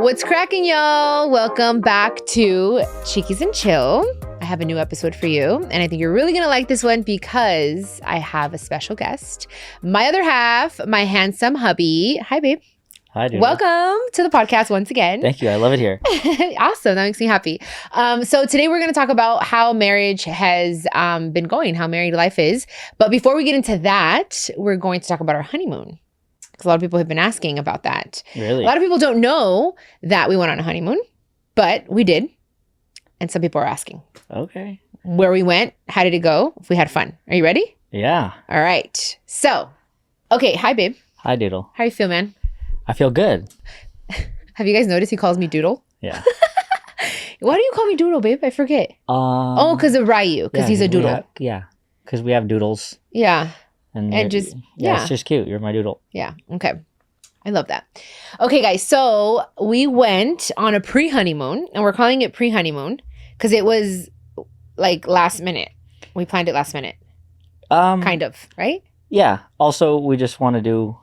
What's cracking, y'all? Welcome back to Chiquis and Chill. I have a new episode for you, and I think you're really gonna like this one because I have a special guest. My other half, my handsome hubby. Hi, babe. Hi, dude. Welcome to the podcast once again. Thank you. I love it here. Awesome. That makes me happy. So today we're going to talk about how marriage has been going, how married life is. But before we get into that, we're going to talk about our honeymoon. Because a lot of people have been asking about that. Really? A lot of people don't know that we went on a honeymoon, but we did. And some people are asking. Okay. Where we went, how did it go, if we had fun. Are you ready? Yeah. All right. So, okay. Hi, babe. Hi, Doodle. How you feel, man? I feel good. Have you guys noticed he calls me Doodle? Yeah. Why do you call me Doodle, babe? I forget. Because of Ryu, because he's a doodle. Because we have doodles. Yeah. And just, it's just cute. You're my doodle. Yeah. Okay. I love that. Okay, guys. So we went on a pre-honeymoon, and we're calling it pre-honeymoon because it was like last minute. We planned it last minute. Kind of, right? Yeah. Also, we just want to do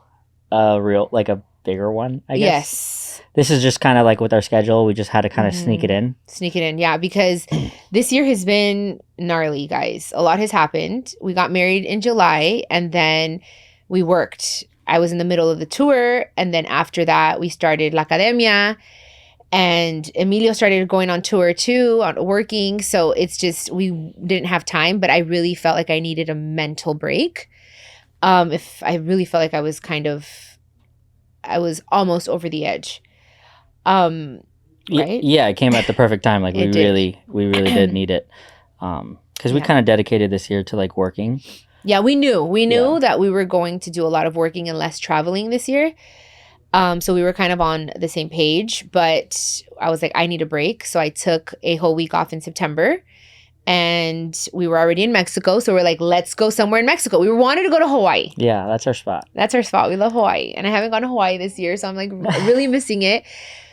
a bigger one, I guess. Yes. This is just kind of like with our schedule. We just had to kind of sneak it in. Yeah, because this year has been gnarly, guys. A lot has happened. We got married in July, and then we worked. I was in the middle of the tour, and then after that, we started La Academia, and Emilio started going on tour too, working. So it's just, we didn't have time, but I really felt like I needed a mental break. If I really felt like I was almost over the edge. Right? Yeah, it came at the perfect time. Like we really did need it. Because we kind of dedicated this year to like working. Yeah, we knew that we were going to do a lot of working and less traveling this year. So we were kind of on the same page, but I was like, I need a break. So I took a whole week off in September. And we were already in Mexico. So we're like, let's go somewhere in Mexico. We wanted to go to Hawaii. Yeah, that's our spot. We love Hawaii. And I haven't gone to Hawaii this year. So I'm like really missing it.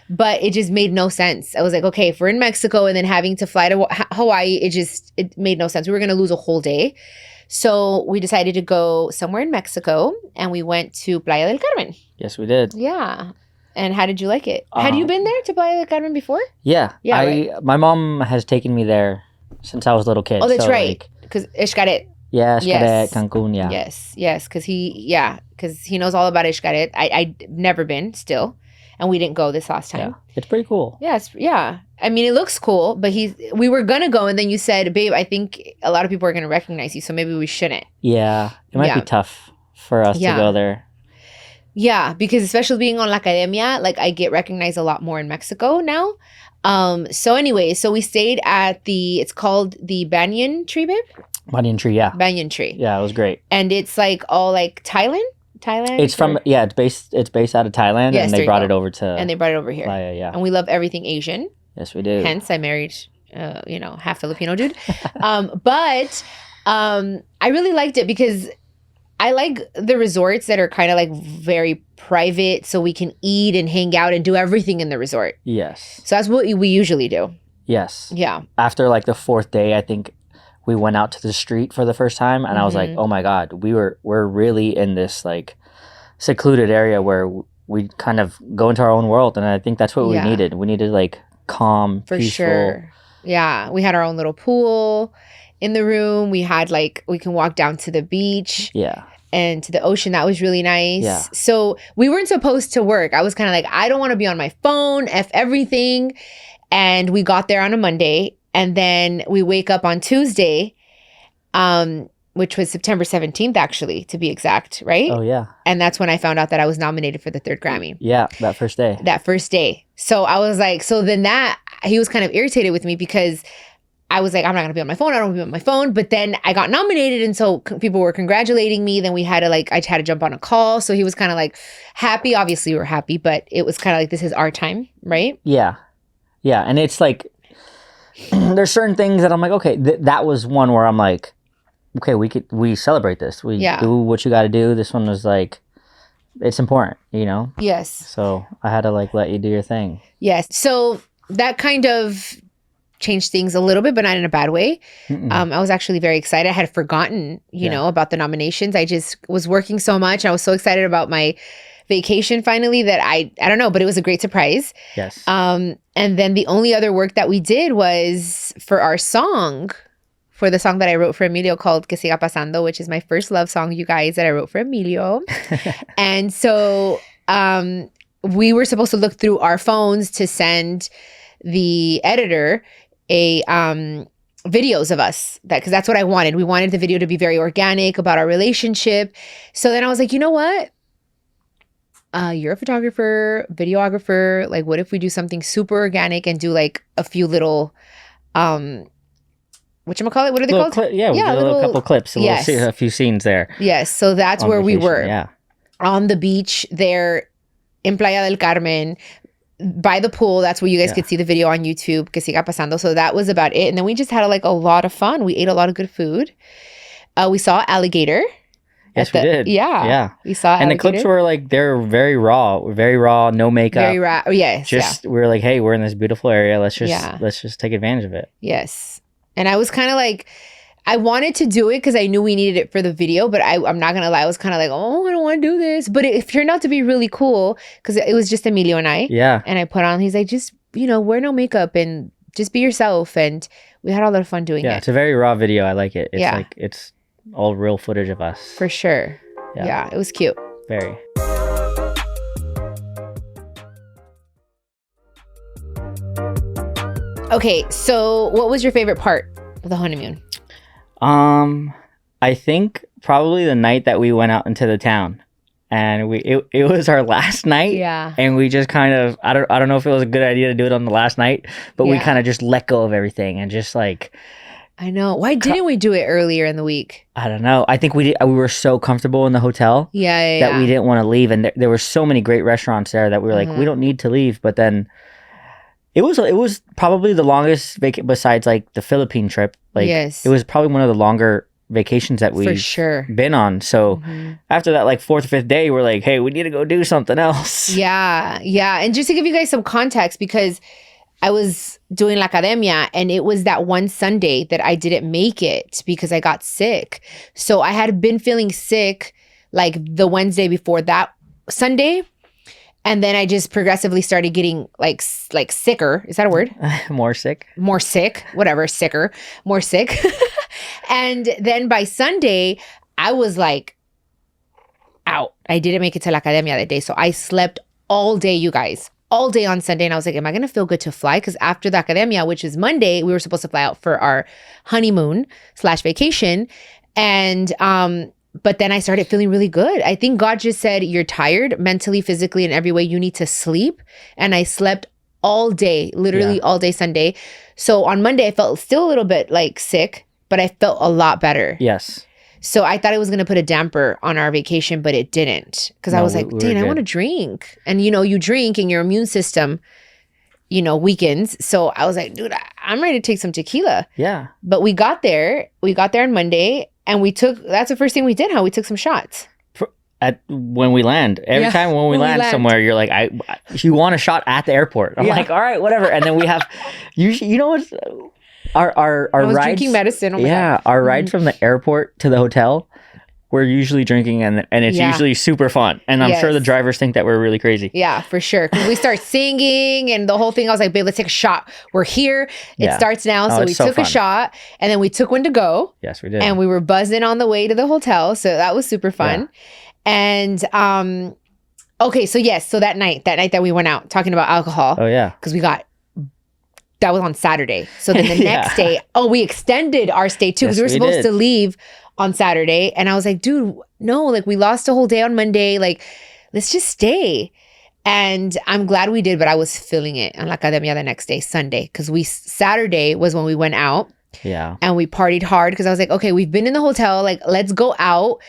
But it just made no sense. I was like, okay, if we're in Mexico and then having to fly to Hawaii, it made no sense. We were going to lose a whole day. So we decided to go somewhere in Mexico. And we went to Playa del Carmen. Yes, we did. Yeah. And how did you like it? Had you been there to Playa del Carmen before? Yeah. Right? My mom has taken me there since I was a little kid. Oh, that's right. Because Xcaret. Yeah, Xcaret, Cancun, yeah. Yes. Because he knows all about Xcaret. I'd never been still. And we didn't go this last time. Yeah. It's pretty cool. Yeah. I mean, it looks cool, but we were going to go. And then you said, babe, I think a lot of people are going to recognize you. So maybe we shouldn't. Yeah. It might be tough for us to go there. Yeah, because especially being on La Academia, like I get recognized a lot more in Mexico now. So anyway, we stayed at it's called the Banyan Tree, babe? Banyan Tree, yeah. Banyan Tree. Yeah, it was great. And it's like all like Thailand? It's based out of Thailand, yes, and they brought it over to... And they brought it over here. Playa, yeah. And we love everything Asian. Yes, we do. Hence, I married, half Filipino dude. But I really liked it because I like the resorts that are kind of like very private, so we can eat and hang out and do everything in the resort. Yes. So that's what we usually do. Yes. Yeah. After like the fourth day, I think we went out to the street for the first time, and I was like, oh my God, we're really in this like secluded area where we kind of go into our own world. And I think that's what we needed. We needed like calm, for peaceful. Sure. Yeah. We had our own little pool in the room. We had we can walk down to the beach. Yeah. And to the ocean. That was really nice. Yeah. So we weren't supposed to work. I was kind of like, I don't want to be on my phone, F everything. And we got there on a Monday. And then we wake up on Tuesday, which was September 17th, actually, to be exact, right? Oh, yeah. And that's when I found out that I was nominated for the 3rd Grammy. Yeah, that first day. So I was like, he was kind of irritated with me because I was like, I'm not going to be on my phone. I don't want to be on my phone. But then I got nominated. And so people were congratulating me. Then I had to jump on a call. So he was kind of like happy. Obviously we were happy, but it was kind of like, this is our time. Right. Yeah. Yeah. And it's like, there's certain things that I'm like, okay, that was one where I'm like, okay, we celebrate this. We do what you got to do. This one was like, it's important, Yes. So I had to like, let you do your thing. Yes. So that kind of changed things a little bit, but not in a bad way. I was actually very excited. I had forgotten, about the nominations. I just was working so much. I was so excited about my vacation finally that I don't know, but it was a great surprise. Yes. And then the only other work that we did was for our song, for the song that I wrote for Emilio called Que Siga Pasando, which is my first love song, you guys, that I wrote for Emilio. And so we were supposed to look through our phones to send the editor a videos of us, because that's what I wanted. We wanted the video to be very organic about our relationship. So then I was like, you know what? You're a photographer, videographer. Like, what if we do something super organic and do like a few little, whatchamacallit? What are they called? We did a little couple clips, a few scenes there. Yes. So that's where vacation, we were. Yeah. On the beach there in Playa del Carmen, by the pool. That's where you guys could see the video on YouTube, Que Siga Pasando. So that was about it. And then we just had like a lot of fun. We ate a lot of good food. We saw alligator. Yes, we did. Yeah. Yeah. We saw and alligator. the clips were like, they're very raw, no makeup. Very raw. Yes. We were like, hey, we're in this beautiful area. Let's just take advantage of it. Yes. And I was kind of like, I wanted to do it because I knew we needed it for the video, but I'm not going to lie. I was kind of like, oh, I don't want to do this. But it turned out to be really cool because it was just Emilio and I. Yeah. And I put on, he's like, just, wear no makeup and just be yourself. And we had a lot of fun doing it. Yeah, it's a very raw video. I like it. It's Yeah. like, it's all real footage of us. For sure. Yeah, it was cute. Very. Okay, so what was your favorite part of the honeymoon? I think probably the night that we went out into the town, and it was our last night. Yeah. And we just kind of, I don't know if it was a good idea to do it on the last night, but we kind of just let go of everything and just like. I know. Why didn't we do it earlier in the week? I don't know. I think we were so comfortable in the hotel. That we didn't want to leave, and there were so many great restaurants there that we were like, we don't need to leave. But then it was probably the longest besides like the Philippine trip. Like, it was probably one of the longer vacations that we've been on. So after that, like 4th or 5th day, we're like, hey, we need to go do something else. Yeah. And just to give you guys some context, because I was doing La Academia and it was that one Sunday that I didn't make it because I got sick. So I had been feeling sick like the Wednesday before that Sunday. And then I just progressively started getting like sicker. Is that a word? More sick. Whatever. Sicker. More sick. And then by Sunday, I was like out. I didn't make it to La Academia that day. So I slept all day, you guys. All day on Sunday. And I was like, am I going to feel good to fly? Because after the Academia, which is Monday, we were supposed to fly out for our honeymoon / vacation. And but then I started feeling really good. I think God just said, you're tired mentally, physically, in every way. You need to sleep. And I slept all day, literally all day Sunday. So on Monday, I felt still a little bit like sick, but I felt a lot better. Yes. So I thought it was going to put a damper on our vacation, but it didn't. Because I was like, dang, I want to drink. And, you drink and your immune system, weakens. So I was like, dude, I'm ready to take some tequila. Yeah. But we got there on Monday and that's the first thing we did, we took some shots. When we land. Every time when we land somewhere, you're like, you want a shot at the airport. I'm like, all right, whatever. And then we have, you know what's... Our I was rides, drinking medicine. Oh my God. Our rides from the airport to the hotel, we're usually drinking and it's usually super fun. And I'm sure the drivers think that we're really crazy. Yeah, for sure. Because we start singing and the whole thing. I was like, babe, let's take a shot. We're here. It starts now. So we took a shot and then we took one to go. Yes, we did. And we were buzzing on the way to the hotel. So that was super fun. Yeah. And okay, so yes, so that night that we went out talking about alcohol. Oh yeah. Because that was on Saturday. So then the next day, we extended our stay too because we were supposed to leave on Saturday. And I was like, dude, no, like we lost a whole day on Monday. Like, let's just stay. And I'm glad we did, but I was feeling it on La Academia the next day, Sunday. Because Saturday was when we went out. Yeah. And we partied hard because I was like, okay, we've been in the hotel. Like, let's go out,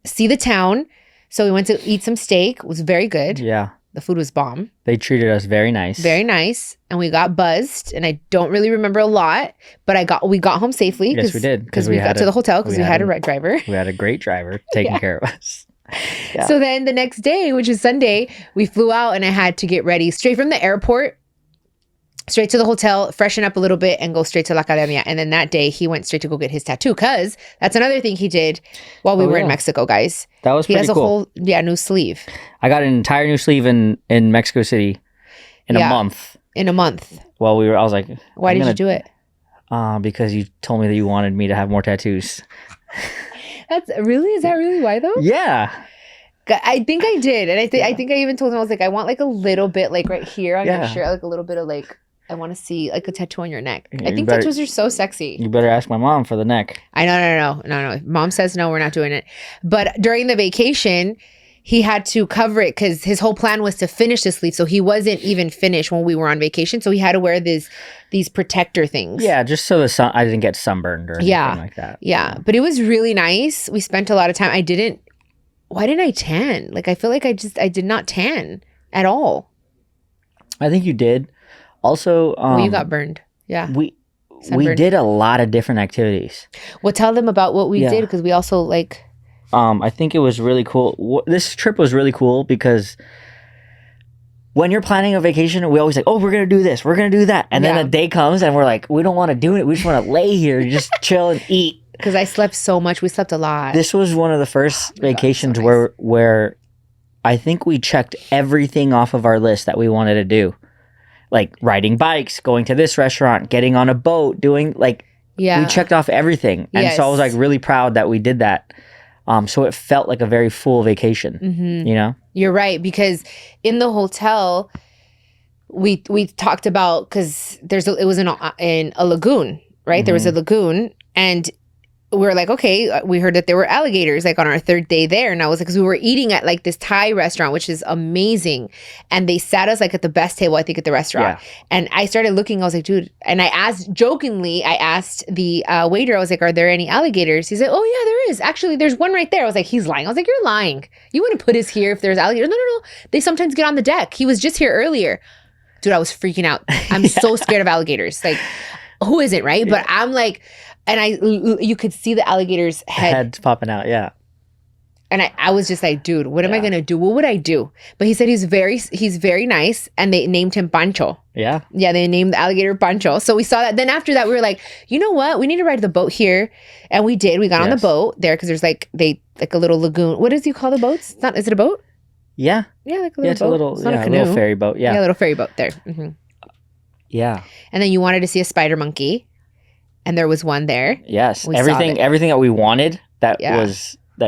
see the town. So we went to eat some steak. It was very good. Yeah. The food was bomb. They treated us very nice. Very nice. And we got buzzed. And I don't really remember a lot, but we got home safely. Yes, we did. Because we got to the hotel because we had a driver. We had a great driver taking care of us. Yeah. So then the next day, which is Sunday, we flew out and I had to get ready straight from the airport. straight to the hotel, freshen up a little bit, and go straight to La Academia. And then that day, he went straight to go get his tattoo, because that's another thing he did while we were in Mexico, guys. That was pretty cool. He has a whole, new sleeve. I got an entire new sleeve in Mexico City in a month. In a month. Well, I was like... Why did you do it? Because you told me that you wanted me to have more tattoos. Is that really why, though? Yeah. I think I did. And I think I even told him, I was like, I want like a little bit like right here on your shirt, like a little bit of like, I want to see like a tattoo on your neck. I think tattoos are so sexy. You better ask my mom for the neck. No. Mom says no, we're not doing it. But during the vacation, he had to cover it because his whole plan was to finish the sleeve. So he wasn't even finished when we were on vacation. So he had to wear these protector things. Yeah, just so I didn't get sunburned or anything like that. Yeah, but it was really nice. We spent a lot of time. Why didn't I tan? Like, I feel like I did not tan at all. I think you did. Also, you got burned. Yeah. We did a lot of different activities. Well, tell them about what we did, because we also like... I think it was really cool. This trip was really cool because when you're planning a vacation, we always like, oh, we're going to do this, we're going to do that. And then the day comes and we're like, we don't want to do it. We just want to lay here, just chill and eat. Because I slept so much. We slept a lot. This was one of the first vacations where I think we checked everything off of our list that we wanted to do. Like riding bikes, going to this restaurant, getting on a boat, doing like, we checked off everything. And so I was like really proud that we did that. So it felt like a very full vacation, you know? You're right, because in the hotel, we talked about, because it was in a lagoon, right? There was a lagoon, and we were like, okay, we heard that there were alligators like on our third day there. And I was like, because we were eating at like this Thai restaurant, which is amazing. And they sat us like at the best table, I think, at the restaurant. Yeah. And I started looking, I was like, dude, and I asked the waiter, I was like, are there any alligators? He said, oh yeah, there is. Actually, there's one right there. I was like, he's lying. I was like, you're lying. You wouldn't put us here if there's alligators. No. They sometimes get on the deck. He was just here earlier. Dude, I was freaking out. I'm so scared of alligators. Like, who isn't, right? But I'm like... And you could see the alligator's heads popping out, yeah. And I was just like, dude, what am I gonna do? What would I do? But he said he's very nice, and they named him Pancho. Yeah. Yeah, they named the alligator Pancho. So we saw that. Then after that, we were like, you know what? We need to ride the boat here, and we did. We got on the boat there because there's like a little lagoon. What does you call the boats? It's not. Is it a boat? Yeah. Yeah, like a little boat. It's a little, it's not a canoe. Little ferry boat. Yeah. Yeah, a little ferry boat there. Mm-hmm. Yeah. And then you wanted to see a spider monkey. And there was one there. Yes. Everything that we wanted that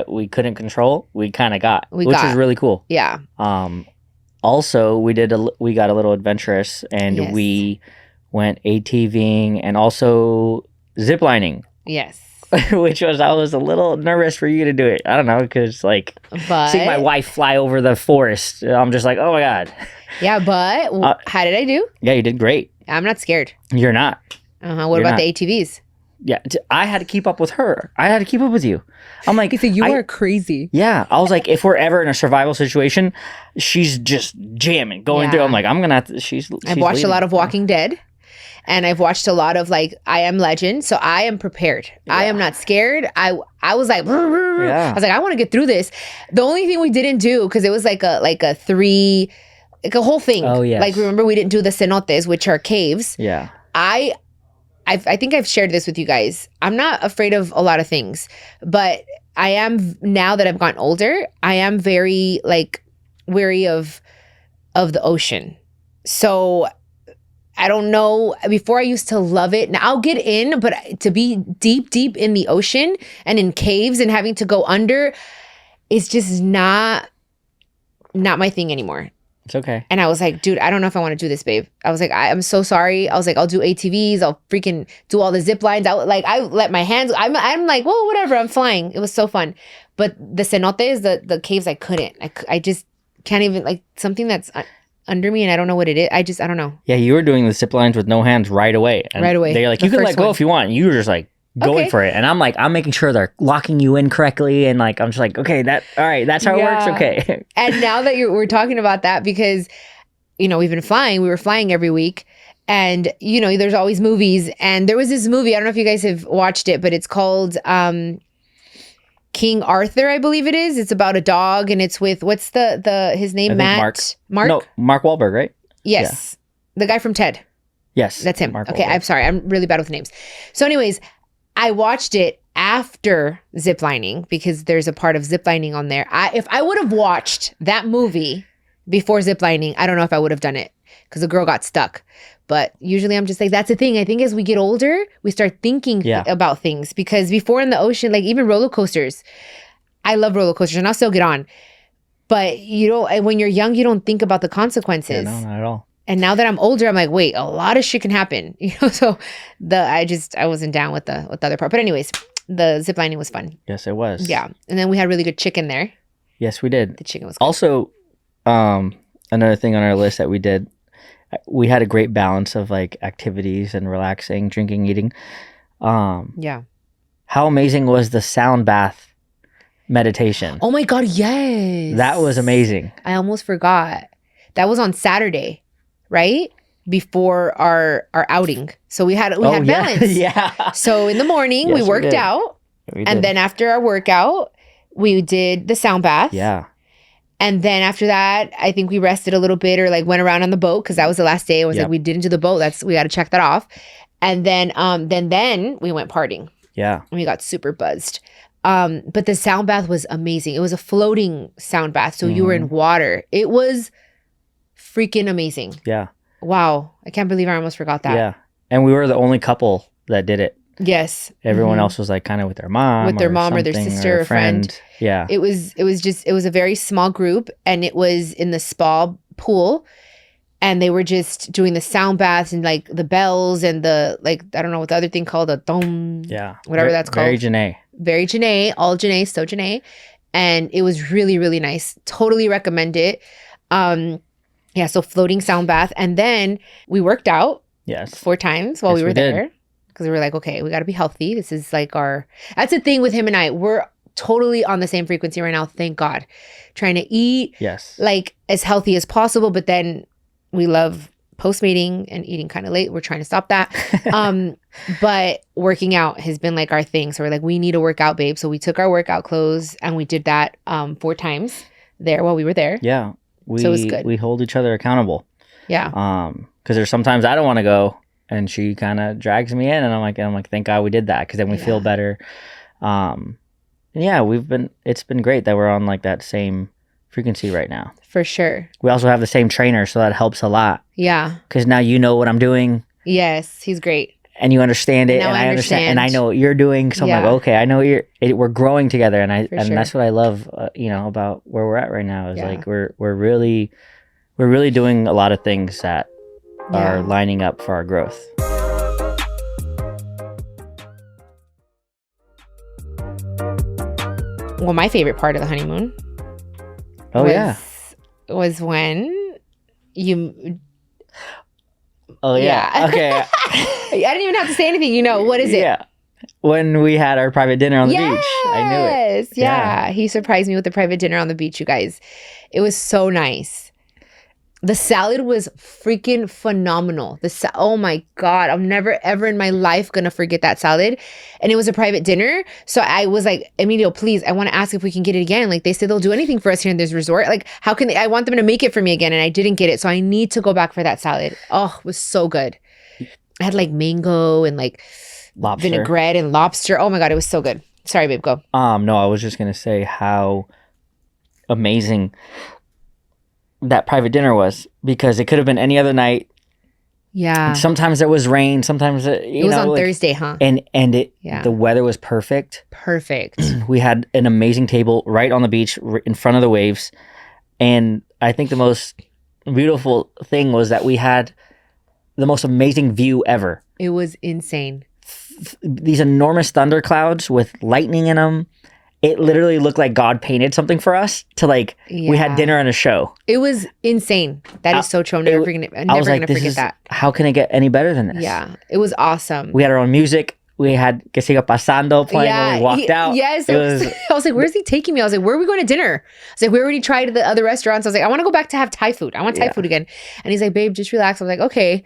we couldn't control, we kind of got, which is really cool. Yeah. Also, we got a little adventurous, and we went ATVing and also ziplining. Yes. Which I was a little nervous for you to do it. I don't know, because like seeing my wife fly over the forest, I'm just like, oh my God. Yeah, but how did I do? Yeah, you did great. I'm not scared. You're not. What about the ATVs? Yeah, I had to keep up with her. I had to keep up with you. I'm like, you are crazy. Yeah, I was like, if we're ever in a survival situation, she's just jamming, going through. I'm like, I'm gonna have to. I've watched leading. A lot of Walking Dead, and I've watched a lot of like I Am Legend, so I am prepared. Yeah. I am not scared. I was like, I was like, I want to get through this. The only thing we didn't do, because it was like a whole thing. Oh yeah. Like, remember, we didn't do the cenotes, which are caves. Yeah. I think I've shared this with you guys. I'm not afraid of a lot of things, but I am, now that I've gotten older, I am very like wary of the ocean. So I don't know. Before I used to love it. Now I'll get in, but to be deep in the ocean and in caves and having to go under, it's just not my thing anymore. It's okay. And I was like, dude, I don't know if I want to do this, babe. I was like, I'm so sorry. I was like, I'll do ATVs. I'll freaking do all the zip lines. I let my hands. I'm like, well, whatever. I'm flying. It was so fun. But the cenotes, the caves, I couldn't. I just can't even, like, something that's under me and I don't know what it is. I don't know. Yeah, you were doing the zip lines with no hands right away. And right away. They're like, you can let go if you want. You were just like going for it. And I'm like, I'm making sure they're locking you in correctly. And like, I'm just like, okay, all right, that's how it works. Okay. And now that we're talking about that, because, we've been flying, we were flying every week. And, there's always movies. And there was this movie, I don't know if you guys have watched it, but it's called King Arthur, I believe it is. It's about a dog, and it's with, what's his name? Matt? Mark? No, Mark Wahlberg, right? Yes. Yeah. The guy from Ted. Yes. That's him. Mark Okay, Wahlberg. I'm sorry. I'm really bad with names. So anyways, I watched it after Ziplining because there's a part of Ziplining on there. If I would have watched that movie before Ziplining, I don't know if I would have done it because the girl got stuck. But usually I'm just like, that's the thing. I think as we get older, we start thinking about things because before in the ocean, like even roller coasters, I love roller coasters and I'll still get on. But when you're young, you don't think about the consequences. Yeah, no, not at all. And now that I'm older, I'm like, wait, a lot of shit can happen. So I wasn't down with the other part. But anyways, the ziplining was fun. Yes, it was. Yeah. And then we had really good chicken there. Yes, we did. The chicken was good. Also, another thing on our list that we did, we had a great balance of like activities and relaxing, drinking, eating. Yeah. How amazing was the sound bath meditation? Oh my God, yes. That was amazing. I almost forgot. That was on Saturday, right? Before our outing. So we had balance. Yeah. So in the morning, we worked out. And then after our workout, we did the sound bath. Yeah. And then after that, I think we rested a little bit or like went around on the boat because that was the last day. It was like we didn't do the boat. We got to check that off. And then we went partying. Yeah. And we got super buzzed. But the sound bath was amazing. It was a floating sound bath. So you were in water. It was freaking amazing. Yeah. Wow. I can't believe I almost forgot that. Yeah. And we were the only couple that did it. Yes. Everyone else was like kind of with their mom. Or their sister or friend. Yeah. It was a very small group and it was in the spa pool and they were just doing the sound baths and like the bells and the like, I don't know what the other thing called, a dome. Yeah. Whatever that's called. Very Janae. Very Janae. All Janae, so Janae. And it was really, really nice. Totally recommend it. Yeah, so floating sound bath. And then we worked out. Yes. 4 times while we were there. Because we were like, okay, we got to be healthy. This is like that's the thing with him and I. We're totally on the same frequency right now. Thank God. Trying to eat like as healthy as possible. But then we love Postmating and eating kind of late. We're trying to stop that. But working out has been like our thing. So we're like, we need to work out, babe. So we took our workout clothes and we did that 4 times there while we were there. Yeah. So it was good. We hold each other accountable. Yeah. Because there's sometimes I don't want to go. And she kind of drags me in, and I'm like, thank God we did that, because then we feel better. And yeah, it's been great that we're on like that same frequency right now. For sure. We also have the same trainer, so that helps a lot. Yeah. Because now you know what I'm doing. Yes, he's great. And you understand it, now and I understand, and I know what you're doing. So I'm like, okay, I know we're growing together, and that's what I love, about where we're at right now is like we're really doing a lot of things that are lining up for our growth. Well, my favorite part of the honeymoon was when you... Oh, yeah. Okay. I didn't even have to say anything. What is it? Yeah. When we had our private dinner on the beach. I knew it. Yeah. He surprised me with the private dinner on the beach, you guys. It was so nice. The salad was freaking phenomenal. Oh my God. I'm never ever in my life going to forget that salad. And it was a private dinner. So I was like, Emilio, please, I want to ask if we can get it again. Like they said they'll do anything for us here in this resort. Like how can I want them to make it for me again. And I didn't get it. So I need to go back for that salad. Oh, it was so good. I had like mango and like lobster. Vinaigrette and lobster. Oh my God. It was so good. Sorry, babe, go. No, I was just going to say how amazing that private dinner was, because it could have been any other night. Yeah. And sometimes there was rain. Sometimes it was on Thursday, huh? And the weather was perfect. Perfect. We had an amazing table right on the beach, in front of the waves. And I think the most beautiful thing was that we had the most amazing view ever. It was insane. These enormous thunderclouds with lightning in them. It literally looked like God painted something for us to we had dinner and a show. It was insane. That is so true. I'm never going to forget that. How can it get any better than this? Yeah. It was awesome. We had our own music. We had Que Siga Pasando playing when we walked out. Yes. I was like, where's he taking me? I was like, where are we going to dinner? I was like, we already tried the other restaurants. I was like, I want to go back to have Thai food. I want Thai food again. And he's like, babe, just relax. I was like, okay.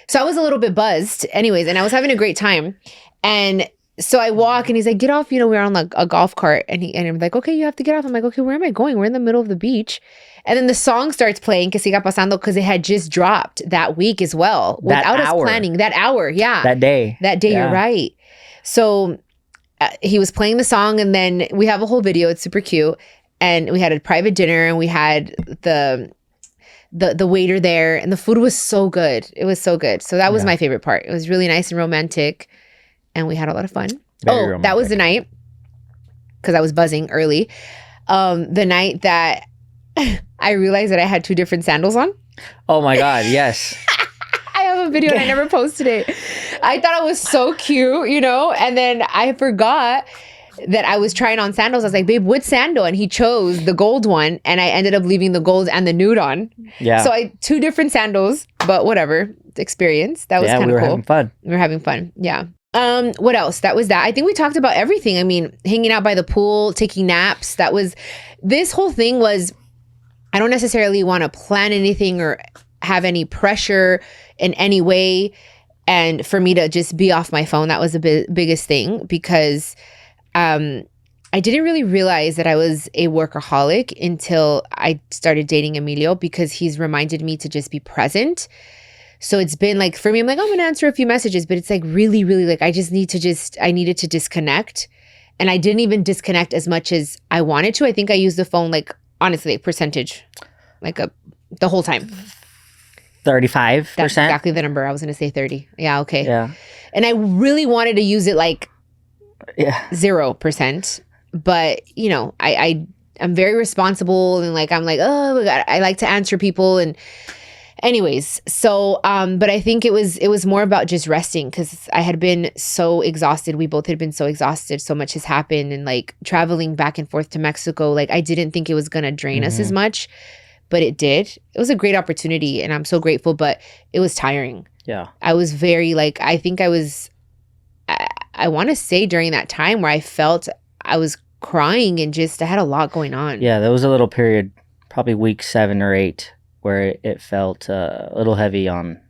So I was a little bit buzzed anyways, and I was having a great time. And So I walk and he's like, get off, we're on like a golf cart. And I'm like, okay, you have to get off. I'm like, okay, where am I going? We're in the middle of the beach. And then the song starts playing, Que Siga Pasando, because it had just dropped that week as well. Without us planning. That hour, yeah. That day, you're right. So he was playing the song, and then we have a whole video. It's super cute. And we had a private dinner, and we had the waiter there, and the food was so good. It was so good. So that was my favorite part. It was really nice and romantic. And we had a lot of fun. Very romantic. That was the night, because I was buzzing early. The night that I realized that I had 2 different sandals on. Oh my God, yes. I have a video and I never posted it. I thought it was so cute, and then I forgot that I was trying on sandals. I was like, babe, what sandal? And he chose the gold one, and I ended up leaving the gold and the nude on. Yeah. So 2 different sandals, but whatever. Experience. That was kind of cool. We were having fun. Yeah. What else? That was that. I think we talked about everything. I mean, hanging out by the pool, taking naps. This whole thing was, I don't necessarily want to plan anything or have any pressure in any way. And for me to just be off my phone, that was the biggest thing, because I didn't really realize that I was a workaholic until I started dating Emilio, because he's reminded me to just be present. So it's been like, for me, I'm like, I'm going to answer a few messages, but it's like really, really like, I needed to disconnect. And I didn't even disconnect as much as I wanted to. I think I used the phone, like, honestly, percentage, like the whole time. 35%? That's exactly the number. I was going to say 30. Yeah, okay. Yeah. And I really wanted to use it like 0%. But, I'm very responsible, and like, I'm like, oh my God, I like to answer people. And anyways, so, but I think it was more about just resting, because I had been so exhausted. We both had been so exhausted. So much has happened, and like traveling back and forth to Mexico, like I didn't think it was going to drain us as much, but it did. It was a great opportunity, and I'm so grateful, but it was tiring. Yeah. I was very like, I think I want to say during that time where I felt I was crying, and just, I had a lot going on. Yeah. There was a little period, probably week 7 or 8, where it felt a little heavy on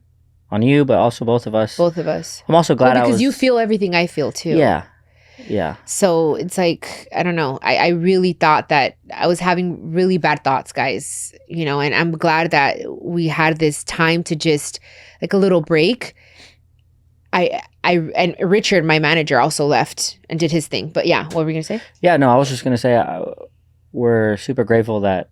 you, but also both of us. I'm also glad because you feel everything I feel too. Yeah. Yeah. So it's like, I don't know. I really thought that I was having really bad thoughts, guys, and I'm glad that we had this time to just like a little break. And Richard, my manager, also left and did his thing. But yeah, what were we going to say? Yeah, no, I was just going to say we're super grateful that,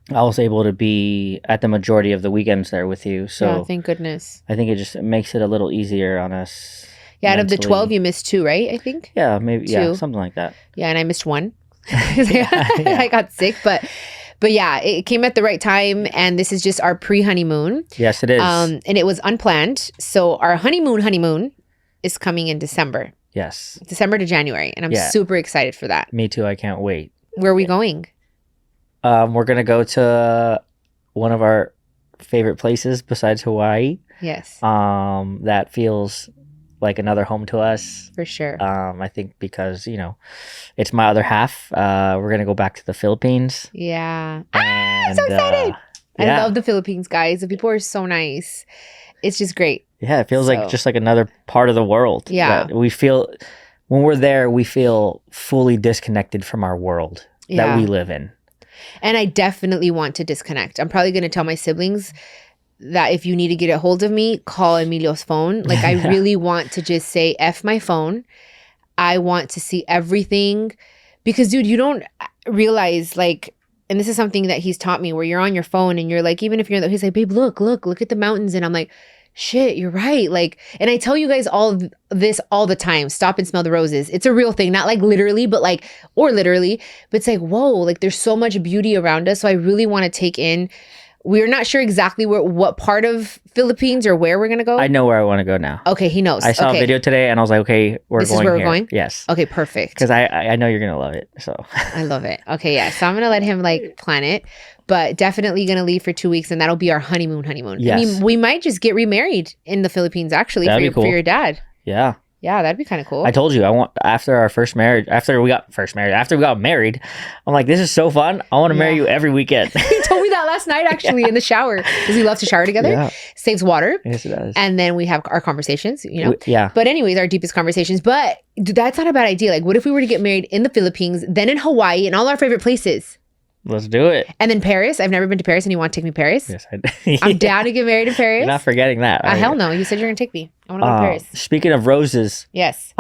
I was able to be at the majority of the weekends there with you. So yeah, thank goodness. I think it makes it a little easier on us. Yeah, out of the 12, you missed 2, right? I think. Yeah, maybe. 2. Yeah, something like that. Yeah, and I missed 1. I got sick, but yeah, it came at the right time, and this is just our pre-honeymoon. Yes, it is. And it was unplanned. So our honeymoon is coming in December. Yes. December to January, and I'm super excited for that. Me too. I can't wait. Where are we going? We're going to go to one of our favorite places besides Hawaii. Yes. That feels like another home to us. For sure. I think because, it's my other half. We're going to go back to the Philippines. Yeah. I'm so excited. I love the Philippines, guys. The people are so nice. It's just great. Yeah, it feels like just like another part of the world. Yeah. We feel, when we're there, we feel fully disconnected from our world that we live in. And I definitely want to disconnect. I'm probably going to tell my siblings that if you need to get a hold of me, call Emilio's phone. Like, I really want to just say, F my phone. I want to see everything. Because, dude, you don't realize, like, and this is something that he's taught me, where you're on your phone and you're like, even if you're he's like, babe, look at the mountains. And I'm like, shit, you're right. Like, and I tell you guys all this all the time. Stop and smell the roses. It's a real thing. Not like literally, but like, or literally, but it's like, whoa, like there's so much beauty around us. So I really want to take in. We're not sure exactly what part of Philippines or where we're going to go. I know where I want to go now. Okay, he knows. I saw a video today and I was like, okay, this is where we're going? Yes. Okay, perfect. Because I know you're going to love it. So I love it. Okay, yeah. So I'm going to let him like plan it, but definitely going to leave for 2 weeks, and that'll be our honeymoon. Yes. I mean, we might just get remarried in the Philippines, actually, That'd be cool. for your dad. Yeah. Yeah, that'd be kind of cool. I told you, after we got married, I'm like, this is so fun. I want to marry you every weekend. He told me that last night, actually, in the shower, because we love to shower together. Yeah. Saves water. Yes, it does. And then we have our conversations, Yeah. But anyways, our deepest conversations. But that's not a bad idea. Like, what if we were to get married in the Philippines, then in Hawaii, and all our favorite places? Let's do it. And then Paris. I've never been to Paris, and you want to take me to Paris? Yes, I'm down to get married in Paris. You're not forgetting that. Hell no. You said you're going to take me. I want to go to Paris. Speaking of roses. Yes.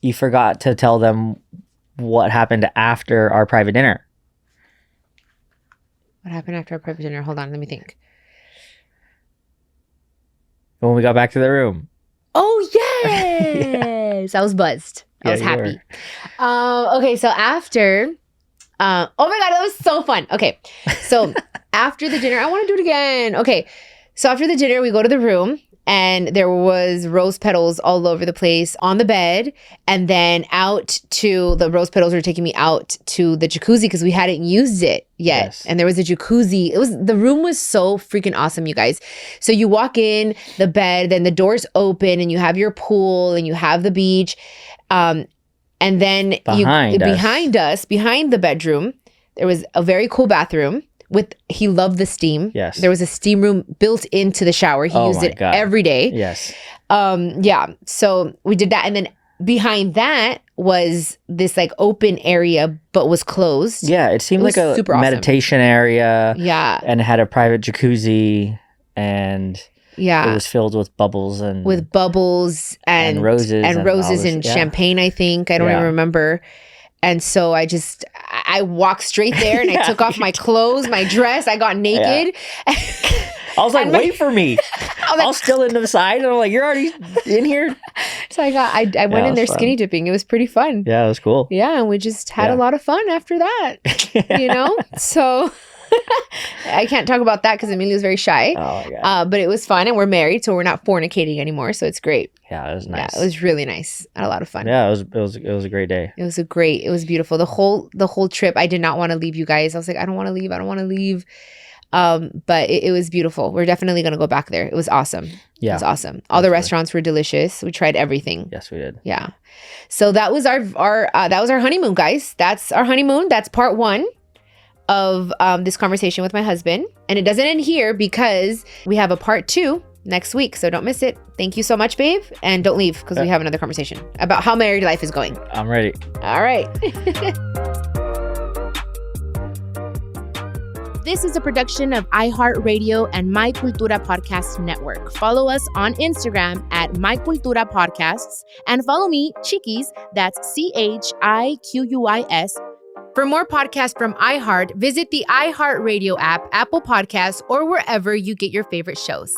You forgot to tell them what happened after our private dinner. What happened after our private dinner? Hold on. Let me think. When we got back to the room. Oh, yes. I was buzzed. I was happy. Okay. So after... oh my God, that was so fun. Okay. So after the dinner, I want to do it again. Okay. So after the dinner, we go to the room and there was rose petals all over the place on the bed. And then the rose petals were taking me out to the jacuzzi because we hadn't used it yet. Yes. And there was a jacuzzi. The room was so freaking awesome, you guys. So you walk in the bed, then the doors open and you have your pool and you have the beach. And then behind us, behind the bedroom, there was a very cool bathroom he loved the steam. Yes. There was a steam room built into the shower. He used it every day. Yes. Yeah. So we did that. And then behind that was this like open area, but was closed. Yeah. It seemed like a meditation area. Yeah. And it had a private jacuzzi and... Yeah, it was filled with bubbles and roses and champagne. I think I don't even remember. And so I walked straight there and I took off my clothes, my dress. I got naked. Yeah. I was like, wait for me. I was still in the side, and I'm like, you're already in here. So I went in there skinny dipping. It was pretty fun. Yeah, it was cool. Yeah, and we just had a lot of fun after that. So. I can't talk about that because Emilio's very shy. Oh my God. But it was fun, and we're married, so we're not fornicating anymore. So it's great. Yeah, it was nice. Yeah, it was really nice. I had a lot of fun. Yeah, it was a great day. It was beautiful. The whole trip. I did not want to leave you guys. I was like, I don't want to leave. But it was beautiful. We're definitely gonna go back there. It was awesome. Yeah, it was awesome. All the restaurants were delicious. We tried everything. Yes, we did. Yeah. So that was our honeymoon, guys. That's our honeymoon. That's part 1 of this conversation with my husband. And it doesn't end here because we have a part 2 next week. So don't miss it. Thank you so much, babe. And don't leave because we have another conversation about how married life is going. I'm ready. All right. This is a production of iHeartRadio and My Cultura Podcast Network. Follow us on Instagram at My Cultura Podcasts and follow me, Chiquis, that's CHIQUIS. For more podcasts from iHeart, visit the iHeartRadio app, Apple Podcasts, or wherever you get your favorite shows.